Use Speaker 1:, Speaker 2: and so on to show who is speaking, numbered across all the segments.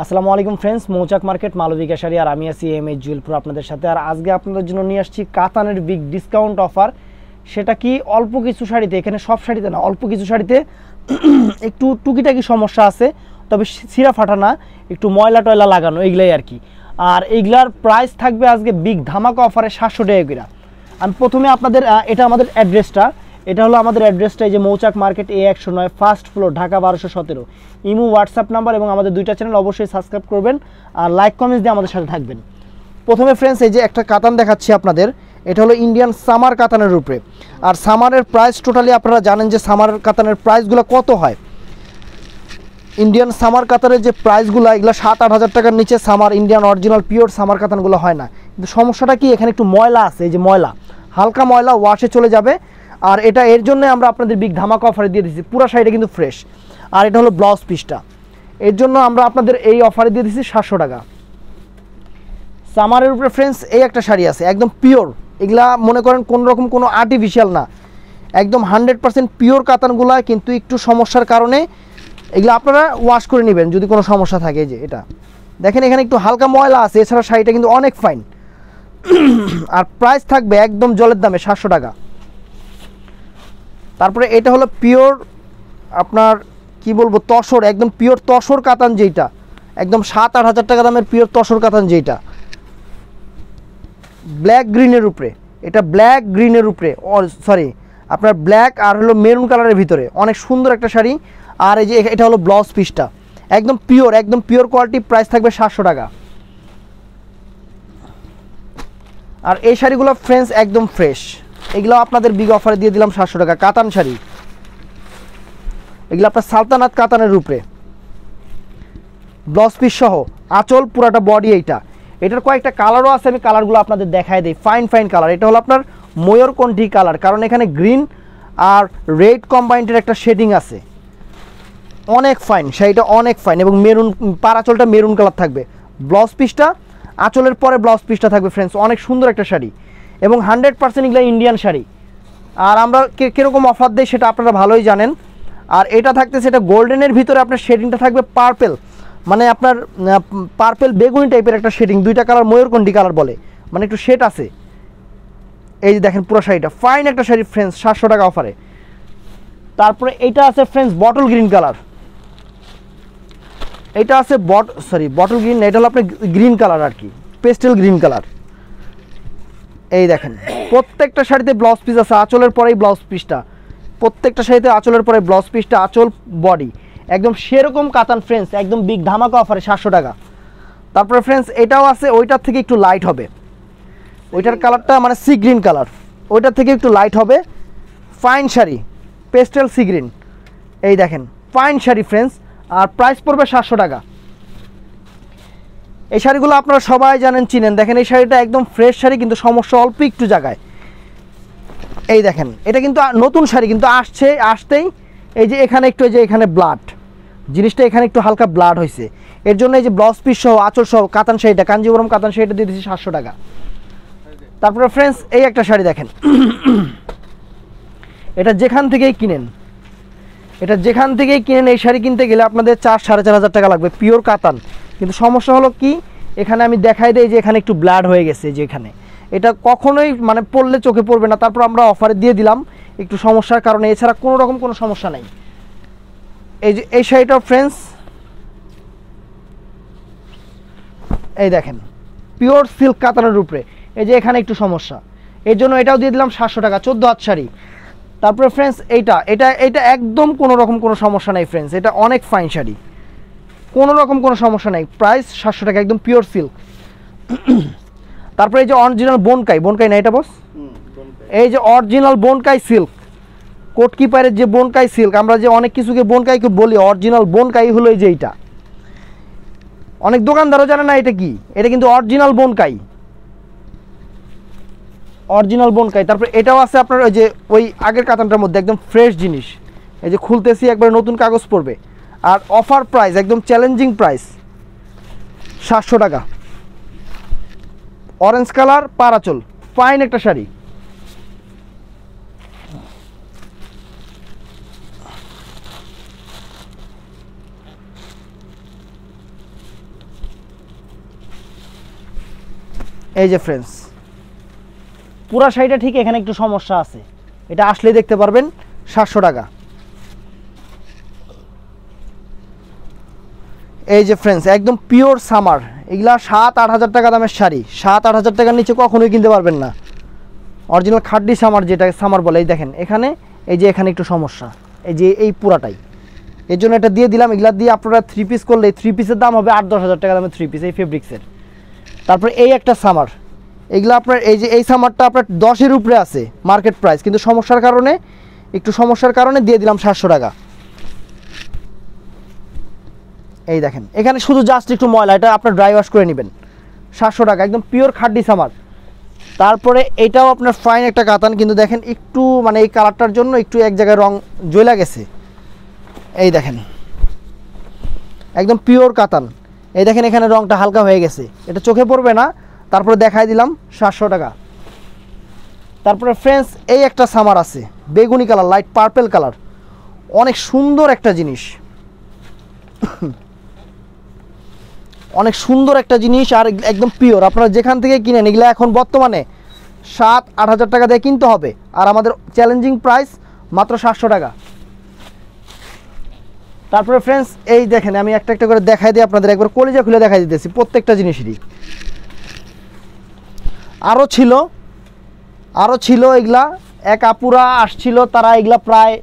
Speaker 1: আসসালামু আলাইকুম ফ্রেন্ডস, মৌচাক মার্কেট মালবিকা শাড়ি আর আমি আছি এম এইচ জুয়েলপুর আপনাদের সাথে। আর আজকে আপনাদের জন্য নিয়ে আসছি কাতানের বিগ ডিসকাউন্ট অফার। সেটা কি অল্প কিছু শাড়িতে, এখানে সব শাড়িতে না, অল্প কিছু শাড়িতে একটু টুকিটাকি সমস্যা আছে, তবে ছিঁড়া ফাটা না, একটু ময়লা টয়লা লাগানো, এইগুলাই আর কি। আর এইগুলার প্রাইস থাকবে আজকে বিগ ধামাকা অফারে 700 টাকা করে। আমি প্রথমে আপনাদের এটা আমাদের অ্যাড্রেসটা, এটা হলো আমাদের অ্যাড্রেসটা, এই যে মৌচাক market A109 first floor, Dhaka 1217। Imo WhatsApp number এবং আমাদের দুইটা চ্যানেল অবশ্যই সাবস্ক্রাইব করবেন আর লাইক কমেন্টস দিয়ে আমাদের সাথে থাকবেন। প্রথমে ফ্রেন্ডস এই যে একটা কাতান দেখাচ্ছি আপনাদের, এটা হলো ইন্ডিয়ান সামার কাতানের উপরে। আর সামারের প্রাইস টোটালি আপনারা জানেন যে সামার কাতানের প্রাইসগুলো কত হয়। ইন্ডিয়ান সামার কাতানের যে প্রাইসগুলো, এগুলো 7-8 হাজার টাকার নিচে সামার ইন্ডিয়ান অরিজিনাল পিওর সামার কাতানগুলো হয় না। কিন্তু সমস্যাটা কি, এখানে একটু ময়লা আছে, এই যে ময়লা, হালকা ময়লা ওয়াশে চলে যাবে। আর এটা এর জন্য আমরা আপনাদের বিগ ধামাকা অফারে দিয়ে দিচ্ছি। পুরো শাড়িটা কিন্তু ফ্রেশ। আর এটা হলো ব্লাউজ পিসটা, এর জন্য আমরা আপনাদের এই অফারে দিয়ে দিচ্ছি 700 টাকা। সামারের উপরে ফ্রেন্ডস এই একটা শাড়ি আছে একদম পিওর, এগুলা মনে করেন কোনো রকম কোনো আর্টিফিশিয়াল না, একদম 100% পিওর কাতানগুলা, কিন্তু একটু সমস্যার কারণে এগুলো আপনারা ওয়াশ করে নেবেন যদি কোনো সমস্যা থাকে। যে এটা দেখেন এখানে একটু হালকা ময়লা আছে, এছাড়া শাড়িটা কিন্তু অনেক ফাইন। আর প্রাইস থাকবে একদম জলের দামে 700 টাকা। তারপরে এটা হলো পিওর আপনার কি বলবো তসর, একদম পিওর তসর কাতান, যেটা একদম 7-8 হাজার টাকা দামের পিওর তসর কাতান, যেটা ব্ল্যাক গ্রিনের উপরে। এটা ব্ল্যাক গ্রিনের উপরে, সরি আপনার ব্ল্যাক আর হলো মেরুন কালারের ভিতরে, অনেক সুন্দর একটা শাড়ি। আর এই যে এটা হলো ব্লাউজ পিসটা, একদম পিওর কোয়ালিটি, প্রাইস থাকবে 700 টাকা। আর এই শাড়িগুলো ফ্রেন্ডস একদম ফ্রেশ, এগুলো আপনাদের বিগ অফারে দিয়ে দিলাম 700 টাকা। কাতান শাড়ি, এগুলো আপনার সালতানাত কাতানের উপরে, ব্লাউজ পিস সহ, আঁচল পুরাটা বডি। এটার কয়েকটা কালারও আছে, আমি কালারগুলো আপনাদের দেখায় দিই। ফাইন কালার, এটা হলো আপনার ময়ূরকণ্ঠী কালার, কারণ এখানে গ্রিন আর রেড কম্বাইন্ডের একটা শেডিং আছে, অনেক ফাইন শাড়িটা, অনেক ফাইন। এবং মেরুন, পার আঁচলটা মেরুন কালার থাকবে, ব্লাউজ পিসটা আঁচলের পরে ব্লাউজ পিসটা থাকবে ফ্রেন্ডস, অনেক সুন্দর একটা শাড়ি। এবং 100% এগুলো ইন্ডিয়ান শাড়ি। আর আমরা কীরকম অফার দেয় সেটা আপনারা ভালোই জানেন। আর এটা থাকতেছে, এটা গোল্ডেনের ভিতরে আপনার শেডিংটা থাকবে পার্পেল, মানে আপনার পার্পেল বেগুনি টাইপের একটা শেডিং, দুইটা কালার ময়ূরকণ্ঠী কালার বলে, মানে একটু শেড আছে। এই যে দেখেন পুরো শাড়িটা ফাইন একটা শাড়ি ফ্রেন্ডস, 700 টাকা অফারে। তারপরে এইটা আছে ফ্রেন্ডস বটল গ্রিন কালার, এটা আছে বটল গ্রিন, এটা হলো আপনার গ্রিন কালার আর কি, পেস্টেল গ্রিন কালার। এই দেখেন প্রত্যেকটা শাড়িতে ব্লাউজ পিস আছে, আঁচলের পরেই ব্লাউজ পিসটা, প্রত্যেকটা শাড়িতে আঁচলের পরে ব্লাউজ পিসটা, আঁচল বডি একদম সেরকম কাতান ফ্রেন্ডস, একদম বিগ ধামাকা অফারে 700 টাকা। তারপরে ফ্রেন্ডস এটাও আছে, ওইটার থেকে একটু লাইট হবে, ওইটার কালারটা মানে সি গ্রিন কালার, ওইটার থেকে একটু লাইট হবে। Fine sari, pastel sea green, এই দেখেন ফাইন শাড়ি ফ্রেন্ডস। আর প্রাইস পড়বে 700 টাকা। এই শাড়িগুলো আপনারা সবাই জানেন, চিনেন। দেখেন এই শাড়িটা একদম ফ্রেশ শাড়ি, কিন্তু সমস্যা অল্প একটু জায়গায়। এই দেখেন এটা কিন্তু নতুন শাড়ি, কিন্তু আসতেই এই যে এখানে একটু, এই যে এখানে ব্লাড জিনিসটা, এখানে একটু হালকা ব্লাড হয়েছে, এর জন্য এই যে ব্লাউজ পিস সহ আঁচল সহ কাতান শাড়িটা, কাঞ্জিবরম কাতান শাড়িটা দিয়ে দিচ্ছি 700 টাকা। তারপরে ফ্রেন্ডস এই একটা শাড়ি দেখেন, এটা যেখান থেকেই কিনেন, এই শাড়ি কিনতে গেলে আপনাদের 4-4.5 হাজার টাকা লাগবে, পিওর কাতান। কিন্তু সমস্যা হলো কি, এখানে আমি দেখাই দেই যে এখানে একটু ব্লাড হয়ে গেছে, যে এখানে এটা কখনোই মানে পরলে চোখে পড়বে না। তারপর আমরা অফারে দিয়ে দিলাম একটু সমস্যার কারণে, এছাড়া কোনো রকম কোনো সমস্যা নেই। এই যে এই শাড়িটা ফ্রেন্ডস, এই দেখেন পিওর সিল্ক কাতানের উপরে, এই যে এখানে একটু সমস্যা, এর জন্য এটাও দিয়ে দিলাম 700 টাকা, 14 হাত শাড়ি। তারপরে ফ্রেন্ডস এইটা একদম কোনো রকম কোনো সমস্যা নেই ফ্রেন্ডস, এটা অনেক ফাইন শাড়ি, কোনো রকম কোনো সমস্যা নেই, প্রাইস 700 টাকা, একদম পিওর সিল্ক। তারপরে এই যে অরিজিনাল বনকাই না এটা বস, এই যে অরিজিনাল বনকাই সিল্ক, কোটকিপারের যে বনকাই সিল্ক, আমরা যে অনেক কিছুকে বনকাইকে বলি, অরিজিনাল বনকাই হলো এই যে এইটা। অনেক দোকানদারও জানে না এটা কি, এটা কিন্তু অরিজিনাল বনকাই। তারপরে এটাও আছে আপনার ওই যে ওই আগের কাতানটার মধ্যে, একদম ফ্রেশ জিনিস। এই যে খুলতেছি, একবার নতুন কাগজ পড়বে। আর অফার প্রাইস, একদম চ্যালেঞ্জিং প্রাইস, 700 টাকা। অরেঞ্জ কালার পারাচল, ফাইন একটা শাড়ি। এই যে ফ্রেন্ডস, পুরা শাড়িটা ঠিক এখানে একটু সমস্যা আছে, এটা আসলেই দেখতে পারবেন। 700 টাকা। এই যে ফ্রেন্ডস, একদম পিওর সামার, এগুলা 7-8 হাজার টাকা দামের শাড়ি, 7-8 হাজার টাকার নিচে কখনোই কিনতে পারবেন না। অরিজিনাল খাড্ডি সামার, যেটা সামার বলে। এই দেখেন এখানে, এই যে এখানে একটু সমস্যা, এই যে এই পুরাটাই, এর জন্য এটা দিয়ে দিলাম। এগুলা দিয়ে আপনারা 3 পিস করলে 3 পিসের দাম হবে 8-10 হাজার টাকা দামের 3 পিস এই ফেব্রিক্সের। তারপরে এই একটা সামার, এগুলো আপনার এই যে এই সামারটা আপনার 10-এর উপরে আছে মার্কেট প্রাইস, কিন্তু সমস্যার কারণে দিয়ে দিলাম 700 টাকা। এই দেখেন এখানে শুধু জাস্ট একটু ময়লা, এটা আপনার ড্রাই ওয়াশ করে নেবেন। 700 টাকা, একদম পিওর খাড্ডি সামার। তারপরে এটাও আপনার ফাইন একটা কাতান, কিন্তু দেখেন একটু মানে এই কালারটার জন্য একটু এক জায়গায় রং জ্বলা গেছে। এই দেখেন একদম পিওর কাতান, এই দেখেন এখানে রংটা হালকা হয়ে গেছে, এটা চোখে পড়বে না। তারপরে দেখাই দিলাম 700 টাকা। তারপরে ফ্রেন্ডস এই একটা সামার আছে, বেগুনি কালার, লাইট পার্পল কালার, অনেক সুন্দর একটা জিনিস, অনেক সুন্দর একটা জিনিস, আর একদম পিওর। আপনারা যেখান থেকে কিনেন এগুলো এখন বর্তমানে 7-8 হাজার টাকা দিয়ে কিনতে হবে, আর আমাদের চ্যালেঞ্জিং প্রাইস মাত্র 700 টাকা। তারপরে ফ্রেন্ডস এই দেখেন, আমি একটা একটা করে দেখাই দিই আপনাদের, একবার কলিজা খুলে দেখাই দিতেছি প্রত্যেকটা জিনিসেরই। আরও ছিল এগুলা, এক আপুরা আসছিল, তারা এগুলা প্রায়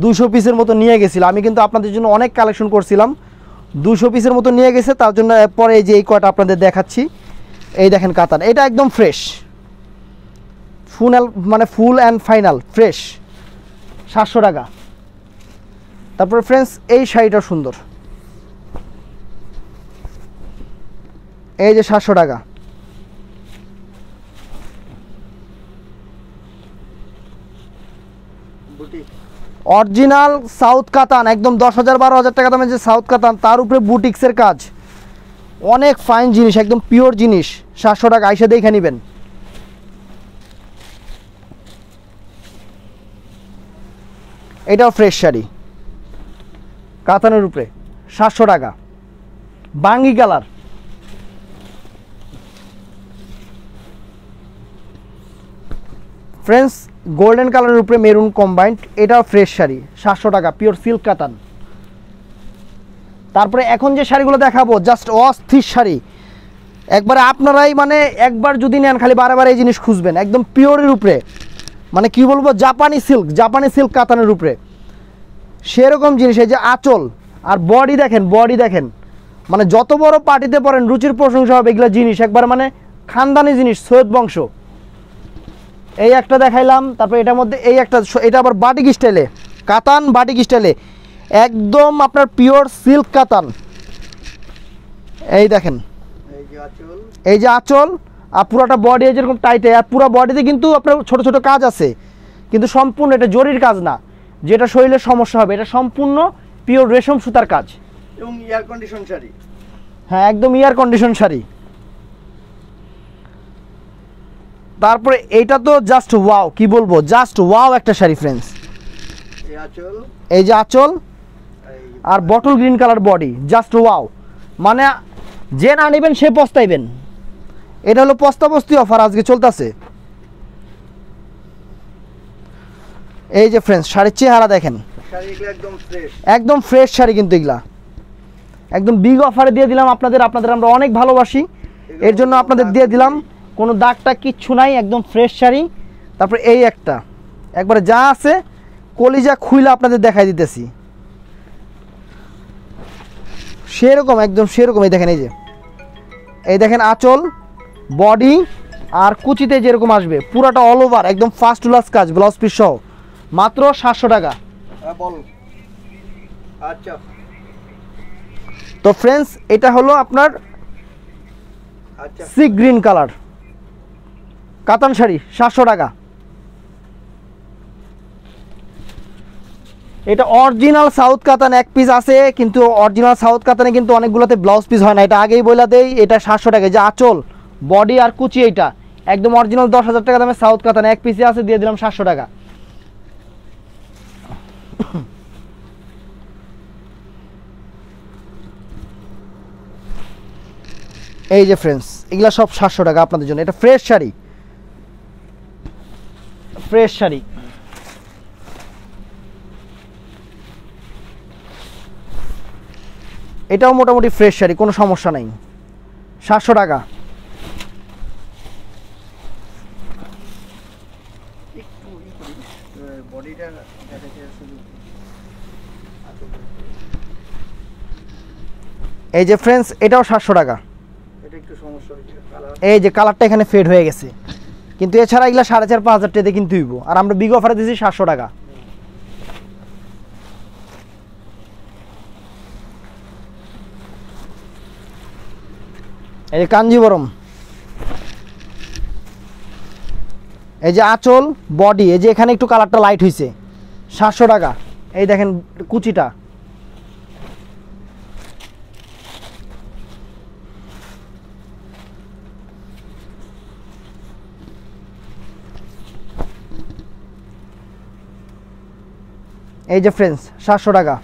Speaker 1: 200 পিসের মতো নিয়ে গেছিলো। আমি কিন্তু আপনাদের জন্য অনেক কালেকশন করছিলাম, 200 পিসের মতো নিয়ে গেছে, তার জন্য পরে এই যে এই কয়টা আপনাদের দেখাচ্ছি। এই দেখেন কাতান, এটা একদম fresh, full and final fresh, 700 টাকা। তারপরে ফ্রেন্ডস এই শাড়িটা সুন্দর, এই যে 700 টাকা। অরিজিনাল সাউথ কাতান, একদম 10,000-12 হাজার টাকা দামের যে সাউথ কাতান, তার উপরে বুটিক্সের কাজ, অনেক ফাইন জিনিস, একদম পিওর জিনিস। 700 টাকা, আইসা দেখে নেবেন। এটাও ফ্রেশ শাড়ি, কাতানের উপরে, 700 টাকা। বাঙ্গি কালার, ফ্রেন্ডস গোল্ডেন কালারের উপরে মেরুন কম্বাইন্ড, এটাও ফ্রেশ শাড়ি, 700 টাকা, পিওর সিল্ক কাতান। তারপরে এখন যে শাড়িগুলো দেখাবো জাস্ট অস্থির শাড়ি, একবারে আপনারাই মানে একবার যদি নেন খালি বারে এই জিনিস খুঁজবেন, একদম পিওরের উপরে, মানে কি বলবো, জাপানি সিল্ক কাতানের উপরে সেরকম জিনিস। এই যে আঁচল আর বডি দেখেন, মানে যত বড় পার্টিতে পরেন রুচির প্রশংসা হবে এগুলো জিনিস, একবার মানে খানদানি জিনিস, সৈয়দ বংশ। এই একটা দেখাইলাম, তারপর এটার মধ্যে এই একটা, এটা আবার বাটিক স্টাইলে, কাতান বাটিক স্টাইলে, একদম আপনার পিওর সিল্ক কাতান। এই দেখেন এই যে আঁচল, আর পুরোটা বডি যেরকম টাইটে, আর পুরো বডিতে কিন্তু আপনার ছোট ছোট কাজ আছে, কিন্তু সম্পূর্ণ এটা জরির কাজ না, যেটা শরীরের সমস্যা হবে, এটা সম্পূর্ণ পিওর রেশম সুতার কাজ
Speaker 2: এবং এয়ার কন্ডিশন শাড়ি।
Speaker 1: হ্যাঁ, একদম এয়ার কন্ডিশন শাড়ি। তারপরে এইটা তো জাস্ট ওয়াও, কি বলবো, জাস্ট ওয়াও একটা শাড়ি ফ্রেন্ডস। এই যে আঁচল আর bottle green colour body, just wow, মানে যে না নেবেন সে পস্তাইবেন। এটা হলো পস্তাবস্তি অফার আজকে চলতেছে। এই যে ফ্রেন্ডস শাড়ির চেহারা দেখেন, একদম ফ্রেশ শাড়ি, কিন্তু এগুলা একদম বিগ অফারে দিয়ে দিলাম আপনাদের আমরা অনেক ভালোবাসি, এর জন্য আপনাদের দিয়ে দিলাম, কোনো দাগটা কিচ্ছু নাই, একদম ফ্রেশ শাড়ি। তারপরে এই একটা, একবারে যা আছে কলিজা খুইলা আপনাদের দেখাই দিতেছি, সেরকম একদম সেরকম। এই দেখেন, এই দেখেন আঁচল, বডি আর কুচিতে যেরকম আসবে, পুরাটা অল ওভার একদম ফার্স্ট ক্লাস কাজ, ব্লাউজ পিস সহ, মাত্র 700 টাকা।
Speaker 2: আচ্ছা,
Speaker 1: তো ফ্রেন্ডস এটা হলো আপনার সি গ্রিন কালার কাতান শাড়ি, 700 টাকা। এটা অরিজিনাল সাউথ কাতান, এক পিস আছে, কিন্তু অরিজিনাল সাউথ কাতানে কিন্তু অনেকগুলোতে ব্লাউজ পিস হয় না, এটা আগেই বলে দেই। এটা 700 টাকা, যে আঁচল বডি আর কুচি, এইটা একদম অরিজিনাল 10,000 টাকা দামে সাউথ কাতান, এক পিসে আছে, দিয়ে দিলাম 700 টাকা। এই যে ফ্রেন্ডস এগুলা সব 700 টাকা আপনাদের জন্য। এটা ফ্রেশ শাড়ি, ফ্রেশ শাড়ি। এটাও মোটামুটি ফ্রেশ শাড়ি, কোনো সমস্যা নাই, 700 টাকা।
Speaker 2: বডিটা
Speaker 1: এই যে ফ্রেন্ডস, এটাও 700 টাকা।
Speaker 2: এটা একটু সমস্যা হয়েছে, কালার
Speaker 1: এই যে কালারটা এখানে ফেড হয়ে গেছে, কিন্তু এছাড়া এগুলা 4,500-5,000 টাকাতে কিনতে হইব, আর আমরা বিগ অফারে দিয়েছি 700 টাকা। এই যে কাঞ্জিবরম, এই যে আঁচল বডি, এই যে এখানে একটু কালারটা লাইট হয়েছে, 700 টাকা। এই দেখেন কুচিটা, এই যে ফ্রেন্ডস 700 টাকা।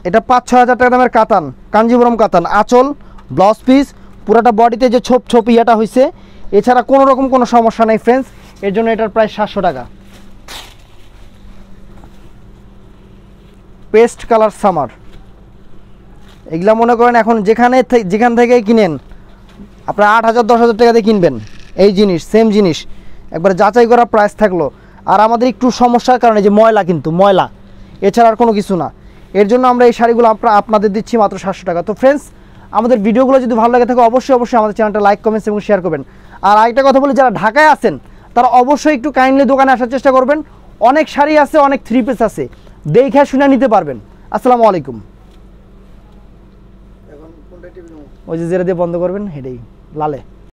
Speaker 1: এটা 5-6 হাজার টাকা দামের কাতান, কাঞ্জিবরম কাতান, আঁচল ব্লাউজ পিস পুরাটা বডিতে যে ছোপ ছোপ ইয়াটা হয়েছে, এছাড়া কোনো রকম কোনো সমস্যা নেই ফ্রেন্ডস, এর জন্য এটার প্রায় 700 টাকা। পেস্ট কালার সামার, এগুলা মনে করেন এখন যেখান থেকে কিনেন আপনারা 8,000-10,000 টাকাতে কিনবেন এই জিনিস, সেম জিনিস একবার যাচাই করা প্রাইস থাকলো। আর আমাদের একটু সমস্যার কারণে যে ময়লা, কিন্তু ময়লা, এছাড়া আর কোনো কিছু না। এর জন্য আমরা এই শাড়িগুলো আপনাদের দিচ্ছি মাত্র 700 টাকা। তো ফ্রেন্ডস, আমাদের ভিডিওগুলো যদি ভালো লাগে থাকে অবশ্যই আমাদের চ্যানেলটা লাইক, কমেন্টস এবং শেয়ার করবেন। আর আরেকটা কথা বলি, যারা ঢাকায় আছেন তারা অবশ্যই একটু কাইন্ডলি দোকানে আসার চেষ্টা করবেন। অনেক শাড়ি আছে, অনেক 3 পিস আছে, দেখে শুনে নিতে পারবেন। আসসালামু আলাইকুম।
Speaker 2: এখন কোনটা টিভি?
Speaker 1: ওই যে যেটা দিয়ে বন্ধ করবেন, হেডেই লালে।